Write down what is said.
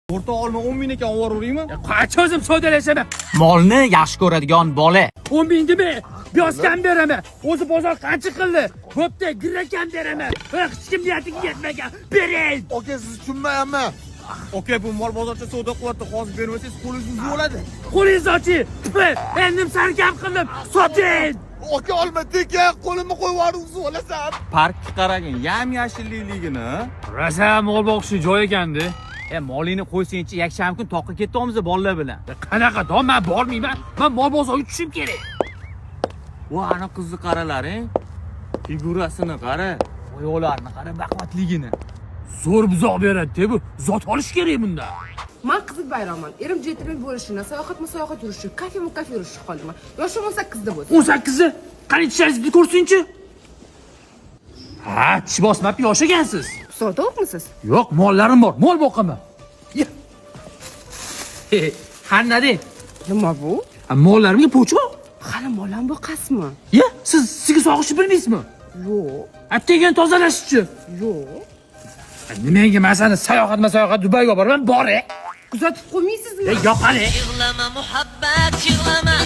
O'rta olma 10 ming ekan, olib Qancha o'zim savdolashaman. Molni yaxshi ko'radigan bola. 10 ming dema. Biyosdan beraman. O'zi bozor qancha qildi? Bo'pti, girakan beraman. Hech kim niyatiga yetmagan. Bering. Aka, siz tushunmayapman. Aka, bu mol bozorcha savdo qilyapti. Hozir bermasangiz qo'lingiz bo'ladi. Qo'lingiz ochi. Endi sarkam qildim. Soting. Aka, olmadik, qo'limni qo'yib yuborib olasan. Parkga qaragin, yam-yashilligini. Rosa mol boqishi joy ekanda. Molingni qo'ysangchi, yakshanba kun toqqa ketamiz bolalar bilan. Qanaqa dom, men bormayman. Men mol bozoriga tushim kerak. Va ana qizni qaralaring. Figurasini qara. Oyoqlarini qara, baquvvatligini. Zo'r buzoq beradi, bu zot olish kerak bunda. Men qiziq bayramman. Erim jetmen bo'lishini, sayohat yurishi, kafe yurishni qoldiman. Yoshim 18 da bo'lsa. 18 da? Qani tishingizni ko'rsinchi? Ha, tish bosmabdi, yosh ekansiz. Sotuvmisiz? Yo'q, mollarim bor. Mol boqaman. Qanday? Nima bu? Mollarimga po'chma. Hali molam boqasizmi? Siz sigir sog'ishni bilmaysizmi? Yo'q. Attegan tozalashchi. Yo'q. Nimaga masani sayohat Dubayga boraman, bor. Kuzatib qo'ymaysizmi? Yo'q, qani. Yig'lama muhabbat, yig'lama.